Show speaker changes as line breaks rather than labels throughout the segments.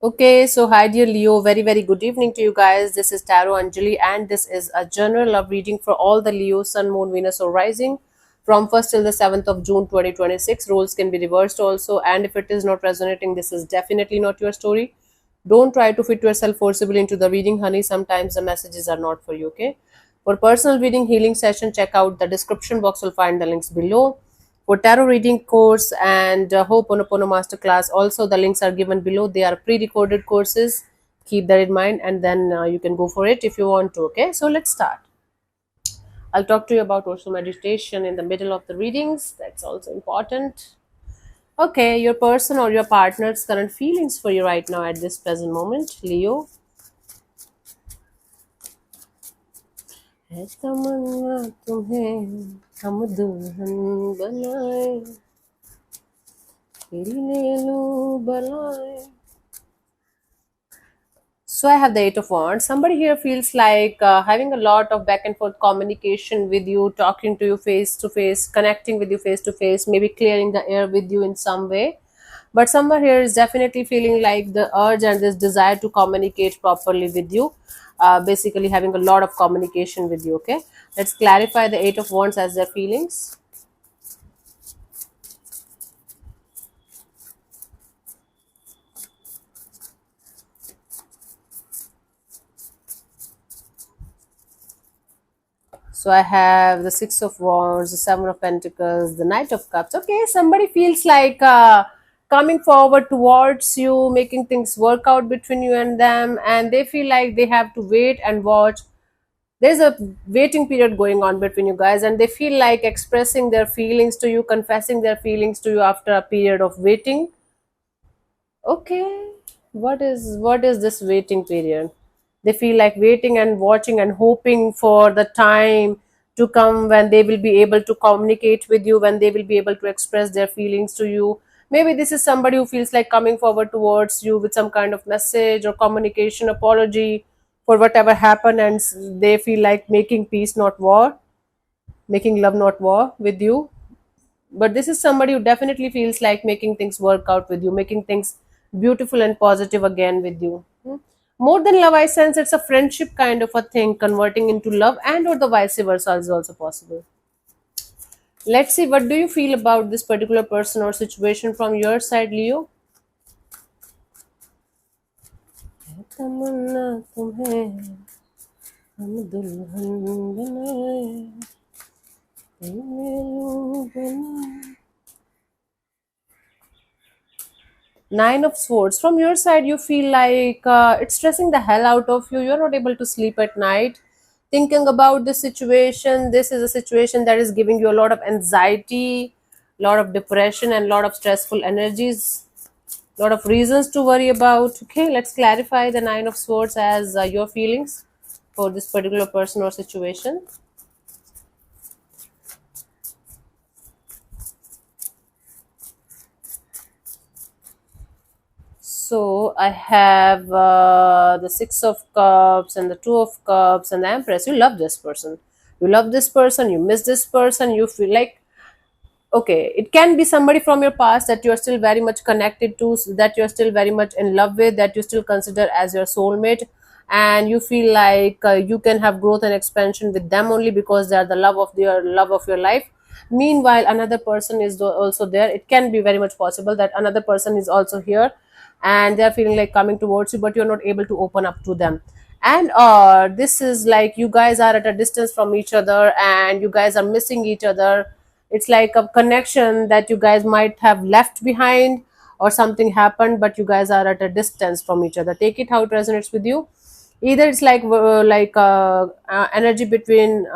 Okay, so hi dear Leo, very good evening to you guys. This is Tarot Anjali and this is a general love reading for all the Leo, Sun, Moon, Venus or Rising from 1st till the 7th of June 2026. Roles can be reversed also, and if it is not resonating, this is definitely not your story. Don't try to fit yourself forcibly into the reading, honey. Sometimes the messages are not for you, okay? For personal reading healing session, check out the description box. You'll find the links below. For tarot reading course and Ho'oponopono masterclass, also the links are given below. They are pre-recorded courses. Keep that in mind, and then you can go for it if you want to. Okay, so let's start. I'll talk to you about also meditation in the middle of the readings. That's also important. Okay, your person or your partner's current feelings for you right now at this present moment, Leo. है तमन्ना तुम्हें हम दुल्हन बनाए तेरी ले लो बनाए. So I have the Eight of Wands. Somebody here feels like having a lot of back and forth communication with you, talking to you face to face, connecting with you face to face, maybe clearing the air with you in some way. But someone here is definitely feeling like the urge and this desire to communicate properly with you. Basically, having a lot of communication with you. Okay, let's clarify the Eight of Wands as their feelings. So I have the Six of Wands, the Seven of Pentacles, the Knight of Cups. Okay, somebody feels like coming forward towards you, making things work out between you and them, and they feel like they have to wait and watch. There's a waiting period going on between you guys, and they feel like expressing their feelings to you, confessing their feelings to you after a period of waiting. Okay, what is this waiting period? They feel like waiting and watching and hoping for the time to come when they will be able to communicate with you, when they will be able to express their feelings to you. Maybe this is somebody who feels like coming forward towards you with some kind of message or communication apology for whatever happened, and they feel like making peace not war, making love not war with you. But this is somebody who definitely feels like making things work out with you, making things beautiful and positive again with you. More than love, I sense it's a friendship kind of a thing converting into love, and or the vice versa is also possible. Let's see, what do you feel about this particular person or situation from your side, Leo? तमन्ना तुम्हें हम दुल्हन बनाए तेरे लो बनाए. Nine of Swords. From your side, you feel like it's stressing the hell out of you. You're not able to sleep at night, thinking about the situation. This is a situation that is giving you a lot of anxiety, a lot of depression, and a lot of stressful energies. A lot of reasons to worry about. Okay, let's clarify the Nine of Swords as your feelings for this particular person or situation. So I have the Six of Cups and the Two of Cups and the Empress. You love this person. You love this person. You miss this person. You feel like, okay, it can be somebody from your past that you are still very much connected to, that you are still very much in love with, that you still consider as your soulmate, and you feel like you can have growth and expansion with them only because they are the love of your life. Meanwhile, another person is also there. It can be very much possible that another person is also here and they are feeling like coming towards you, but you're not able to open up to them. And this is like you guys are at a distance from each other and you guys are missing each other. It's like a connection that you guys might have left behind, or something happened but you guys are at a distance from each other. Take it how it resonates with you. Either it's like energy between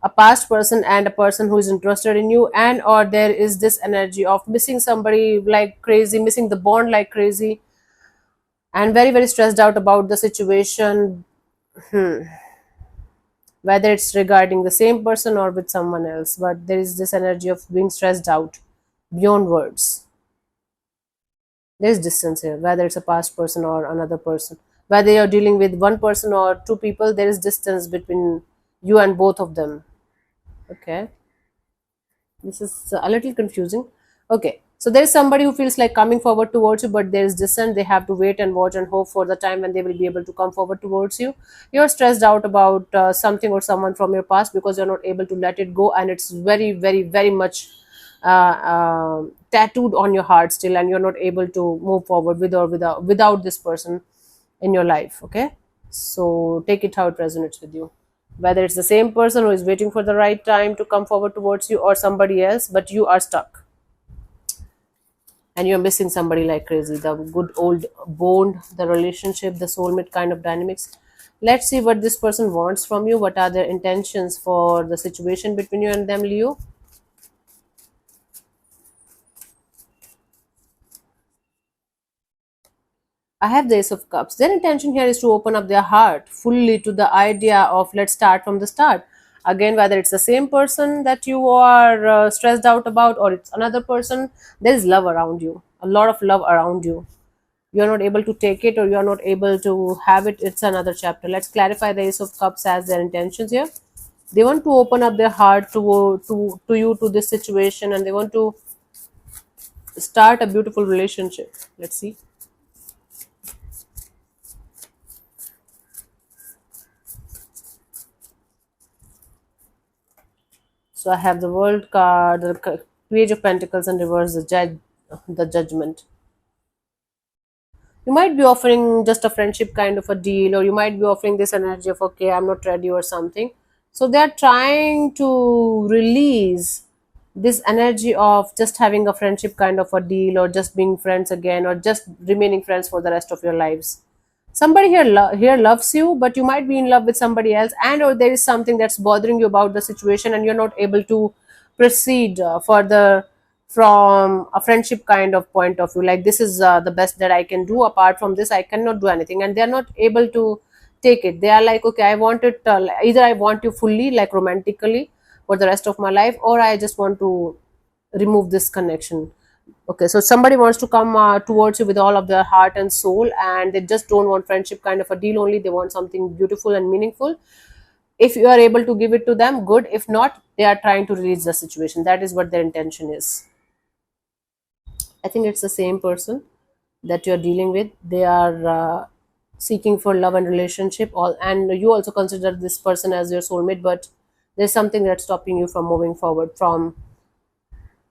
a past person and a person who is interested in you, and or there is this energy of missing somebody like crazy, missing the bond like crazy, and very stressed out about the situation. Whether it's regarding the same person or with someone else, but there is this energy of being stressed out beyond words. There's distance here, whether it's a past person or another person, whether you're dealing with one person or two people, there is distance between you and both of them. Okay, this is a little confusing. Okay, So there is somebody who feels like coming forward towards you, but there is distance. They have to wait and watch and hope for the time when they will be able to come forward towards you. You're stressed out about something or someone from your past because you're not able to let it go, and it's very, very, very much tattooed on your heart still, and you're not able to move forward with or without this person in your life. Okay, so take it how it resonates with you, whether it's the same person who is waiting for the right time to come forward towards you or somebody else, but you are stuck and you're missing somebody like crazy. The good old bond, the relationship, the soulmate kind of dynamics. Let's see what this person wants from you. What are their intentions for the situation between you and them, Leo? I have the Ace of Cups. Their intention here is to open up their heart fully to the idea of let's start from the start. Again, whether it's the same person that you are stressed out about or it's another person, there is love around you, a lot of love around you. You're not able to take it or you're not able to have it, it's another chapter. Let's clarify the Ace of Cups as their intentions here. They want to open up their heart to you, to this situation, and they want to start a beautiful relationship. Let's see. So I have the World card, the Page of Pentacles, and reverse the Judgment. You might be offering just a friendship kind of a deal, or you might be offering this energy of okay, I'm not ready or something. So they are trying to release this energy of just having a friendship kind of a deal, or just being friends again, or just remaining friends for the rest of your lives. Somebody here loves you, but you might be in love with somebody else, and or there is something that's bothering you about the situation and you're not able to proceed further from a friendship kind of point of view, like this is the best that I can do, apart from this I cannot do anything, and they're not able to take it. They are like okay, I want it, either I want you fully, like romantically, for the rest of my life, or I just want to remove this connection. Okay, so somebody wants to come towards you with all of their heart and soul, and they just don't want friendship kind of a deal only. They want something beautiful and meaningful. If you are able to give it to them, good. If not, they are trying to release the situation. That is what their intention is. I think it's the same person that you're dealing with. They are seeking for love and relationship, all, and you also consider this person as your soulmate, but there's something that's stopping you from moving forward from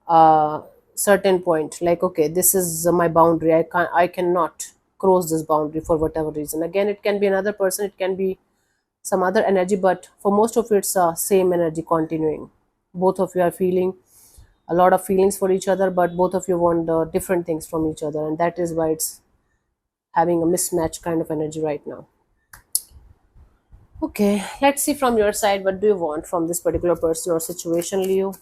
a certain point. Like okay, this is my boundary. I cannot cross this boundary for whatever reason. Again, it can be another person, it can be some other energy, but for most of it's same energy continuing. Both of you are feeling a lot of feelings for each other, but both of you want different things from each other, and that is why it's having a mismatch kind of energy right now. Okay, let's see from your side, what do you want from this particular person or situation, Leo?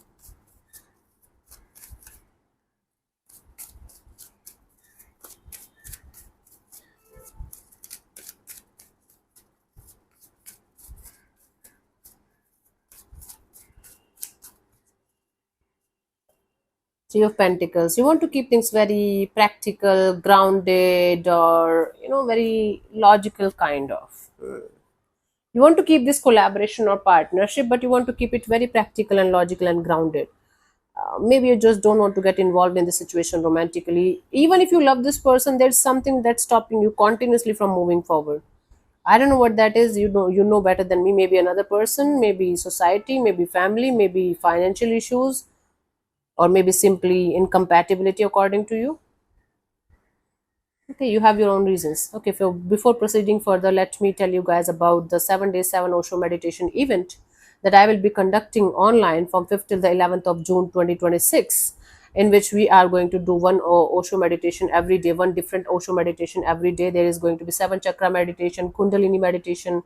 Three of Pentacles. You want to keep things very practical, grounded, or very logical kind of. You want to keep this collaboration or partnership, but you want to keep it very practical and logical and grounded. Maybe you just don't want to get involved in the situation romantically. Even if you love this person, there's something that's stopping you continuously from moving forward. I don't know what that is. You know better than me. Maybe another person, maybe society, maybe family, maybe financial issues, or maybe simply incompatibility according to you. Okay, you have your own reasons. Okay, so before proceeding further, let me tell you guys about the 7 day 7 Osho meditation event that I will be conducting online from 5th till the 11th of June 2026, in which we are going to do one Osho meditation every day, one different Osho meditation every day. There is going to be seven chakra meditation, Kundalini meditation,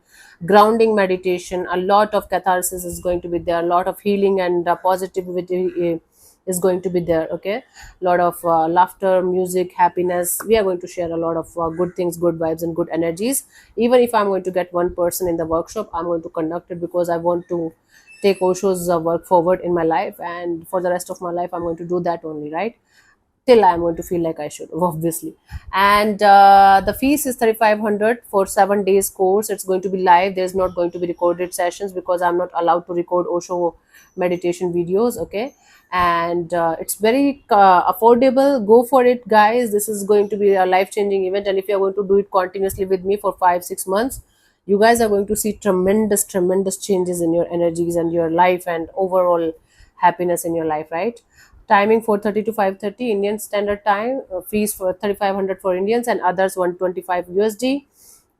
grounding meditation, a lot of catharsis is going to be there, a lot of healing and positivity is going to be there. Okay, a lot of laughter, music, happiness. We are going to share a lot of good things, good vibes, and good energies. Even if I'm going to get one person in the workshop, I'm going to conduct it because I want to take Osho's work forward in my life, and for the rest of my life I'm going to do that only, right? till I'm going to feel like I should, obviously. And the fees is 3,500 for 7 days course. It's going to be live. There's not going to be recorded sessions because I'm not allowed to record Osho meditation videos. Okay, and it's very affordable. Go for it, guys. This is going to be a life changing event, and if you're going to do it continuously with me for 5 6 months, you guys are going to see tremendous changes in your energies and your life and overall happiness in your life, right? Timing 4:30 to 5:30 Indian Standard Time. Fees for 3,500 for Indians and others 125 USD.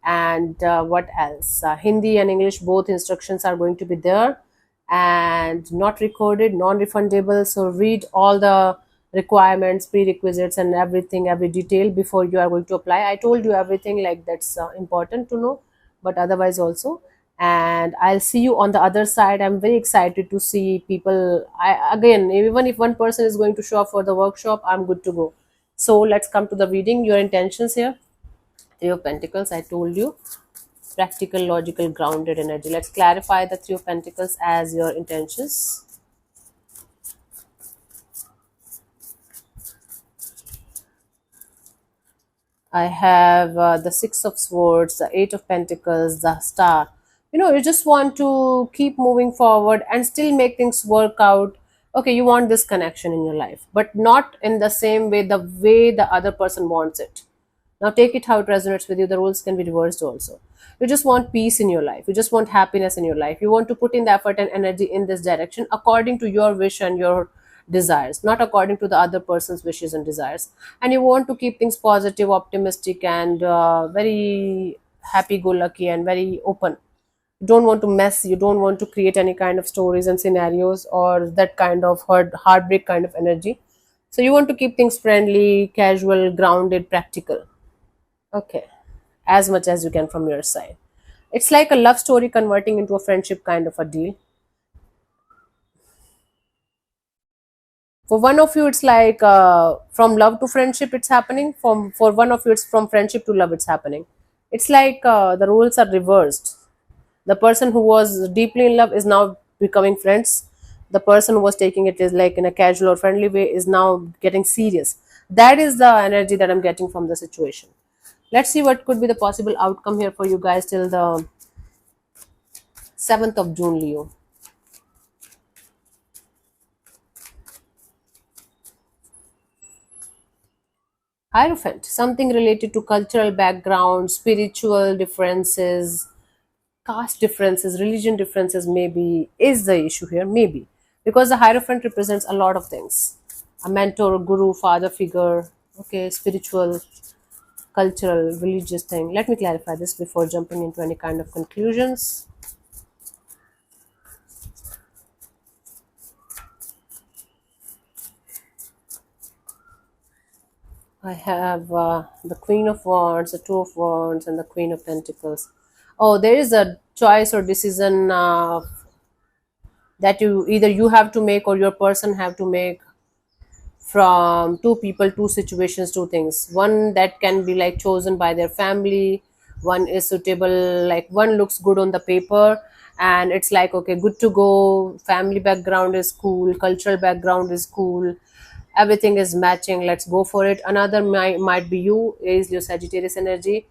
And what else? Hindi and English both instructions are going to be there, and not recorded, non-refundable. So read all the requirements, prerequisites, and everything, every detail before you are going to apply. I told you everything, like that's important to know, but otherwise also. And I'll see you on the other side. I'm very excited to see people. I again, even if one person is going to show up for the workshop, I'm good to go. So let's come to the reading. Your intentions here. Three of Pentacles, I told you. Practical, logical, grounded energy. Let's clarify the Three of Pentacles as your intentions. I have the Six of Swords, the Eight of Pentacles, the Star. You know, you just want to keep moving forward and still make things work out. Okay, you want this connection in your life, but not in the same way, the way the other person wants it. Now take it how it resonates with you. The roles can be reversed also. You just want peace in your life. You just want happiness in your life. You want to put in the effort and energy in this direction according to your wish and your desires, not according to the other person's wishes and desires. And you want to keep things positive, optimistic, and very happy go lucky and very open. You don't want to mess. You don't want to create any kind of stories and scenarios or that kind of heartbreak kind of energy. So you want to keep things friendly, casual, grounded, practical. Okay, as much as you can from your side. It's like a love story converting into a friendship kind of a deal. For one of you, it's like from love to friendship, it's happening. For one of you, it's from friendship to love, it's happening. It's like the roles are reversed. The person who was deeply in love is now becoming friends. The person who was taking it is like in a casual or friendly way is now getting serious. That is the energy that I'm getting from the situation. Let's see what could be the possible outcome here for you guys till the 7th of June, Leo. Hierophant, something related to cultural background, spiritual differences, caste differences, religion differences, maybe, is the issue here, maybe. Because the Hierophant represents a lot of things: a mentor, guru, father figure, okay, spiritual, cultural, religious thing. Let me clarify this before jumping into any kind of conclusions. I have the Queen of Wands, the Two of Wands, and the Queen of Pentacles. Oh, there is a choice or decision that you either you have to make or your person have to make from two people, two situations, two things. One that can be like chosen by their family. One is suitable, like one looks good on the paper, and it's like okay, good to go. Family background is cool, cultural background is cool, everything is matching, let's go for it. Another might be you, is your Sagittarius energy,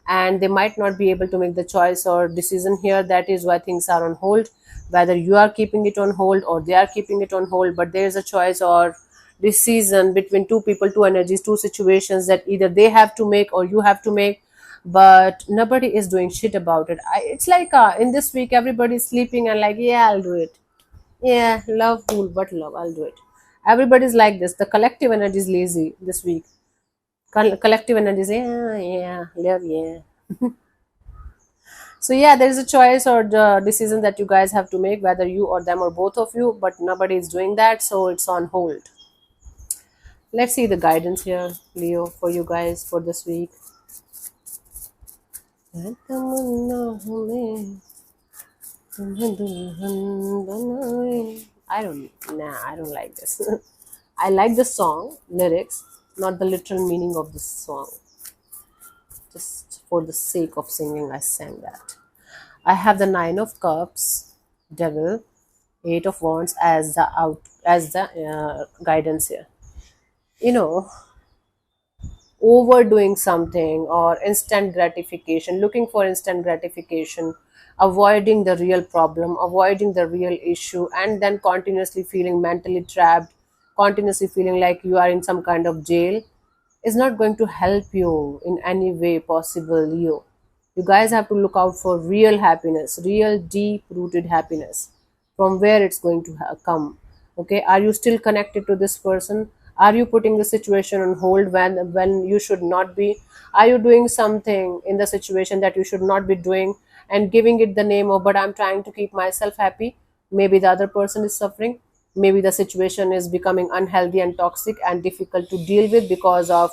and they might not be able to make the choice or decision here. That is why things are on hold, whether you are keeping it on hold or they are keeping it on hold. But there is a choice or decision between two people, two energies, two situations that either they have to make or you have to make, but nobody is doing shit about it. It's like in this week everybody's sleeping and like, yeah, I'll do it. Yeah, love, cool, but love, I'll do it. Everybody's like this. The collective energy is lazy this week. Collective energy is, yeah, yeah, love, yeah. So, yeah, there is a choice or the decision that you guys have to make, whether you or them or both of you, but nobody is doing that, so it's on hold. Let's see the guidance here, Leo, for you guys for this week. I don't like this. I like the song lyrics, not the literal meaning of the song. Just for the sake of singing, I sang that. I have the Nine of Cups, Devil, Eight of Wands as the guidance here. you know, overdoing something or instant gratification, looking for instant gratification, avoiding the real problem, avoiding the real issue, and then continuously feeling mentally trapped, continuously feeling like you are in some kind of jail, is not going to help you in any way possible, Leo. You guys have to look out for real happiness, real deep rooted happiness. From where it's going to come. Okay, are you still connected to this person? Are you putting the situation on hold when you should not be? Are you doing something in the situation that you should not be doing and giving it the name of, but I'm trying to keep myself happy? Maybe the other person is suffering. Maybe the situation is becoming unhealthy and toxic and difficult to deal with because of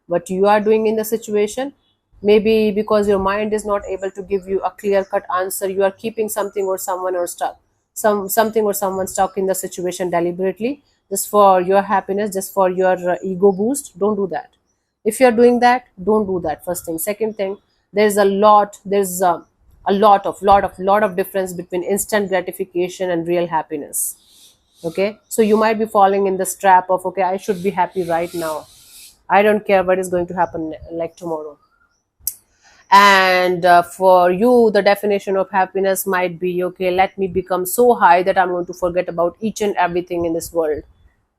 what you are doing in the situation. Maybe because your mind is not able to give you a clear cut answer, you are keeping something or someone or stuck, something or someone stuck in the situation deliberately, just for your happiness, just for your ego boost. Don't do that. If you're doing that, don't do that. First thing. Second thing, there's a lot of difference between instant gratification and real happiness. Okay, so you might be falling in this trap of, okay, I should be happy right now, I don't care what is going to happen like tomorrow. And for you, the definition of happiness might be, okay, let me become so high that I'm going to forget about each and everything in this world.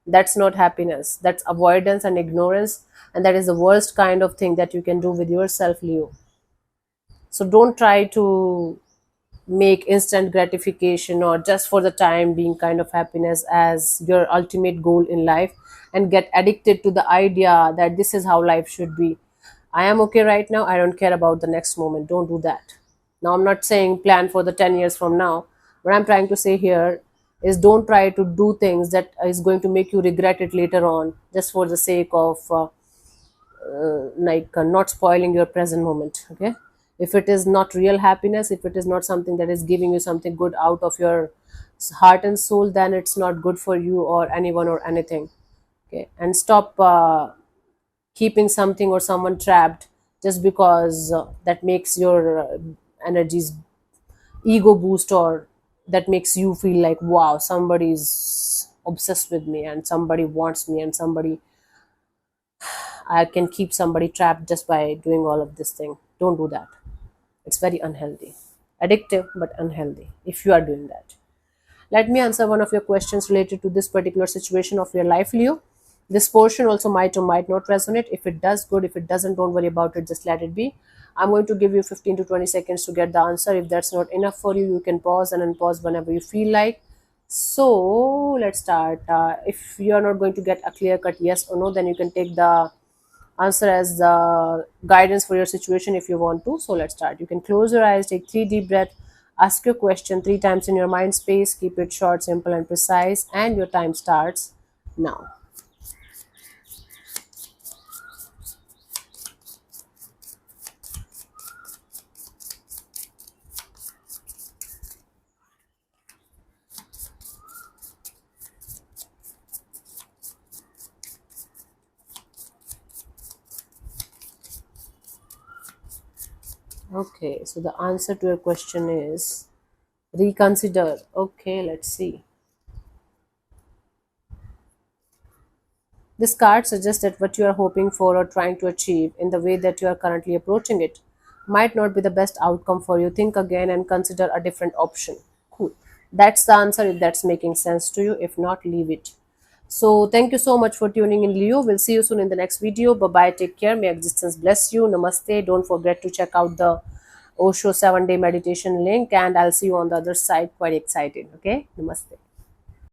That's not happiness, that's avoidance and ignorance, and that is the worst kind of thing that you can do with yourself, Leo. So don't try to make instant gratification or just for the time being kind of happiness as your ultimate goal in life, and get addicted to the idea that this is how life should be. I am okay right now, I don't care about the next moment. Don't do that. Now, I'm not saying plan for the 10 years from now. What I'm trying to say here is, don't try to do things that is going to make you regret it later on, just for the sake of not spoiling your present moment. Okay, if it is not real happiness, if it is not something that is giving you something good out of your heart and soul, then it's not good for you or anyone or anything. Okay, and stop keeping something or someone trapped just because that makes your energies ego boost, or that makes you feel like, wow, somebody's obsessed with me and somebody wants me and somebody, I can keep somebody trapped just by doing all of this thing. Don't do that. It's very unhealthy, addictive but unhealthy if you are doing that. Let me answer one of your questions related to this particular situation of your life, Leo. This portion also might or might not resonate. If it does, good. If it doesn't, don't worry about it. Just let it be. I'm going to give you 15 to 20 seconds to get the answer. If that's not enough for you, you can pause and unpause whenever you feel like. So let's start. If you are not going to get a clear cut yes or no, then you can take the answer as the guidance for your situation if you want to. So let's start. You can close your eyes, take 3 deep breaths, ask your question 3 times in your mind space, keep it short, simple, and precise, and your time starts now. Okay, so the answer to your question is reconsider. Okay, let's see. This card suggests that what you are hoping for or trying to achieve in the way that you are currently approaching it might not be the best outcome for you. Think again and consider a different option. Cool. That's the answer if that's making sense to you. If not, leave it. So, thank you so much for tuning in, Leo. We'll see you soon in the next video. Bye bye. Take care. May existence bless you. Namaste. Don't forget to check out the Osho 7-day meditation link, and I'll see you on the other side. Quite excited. Okay. Namaste.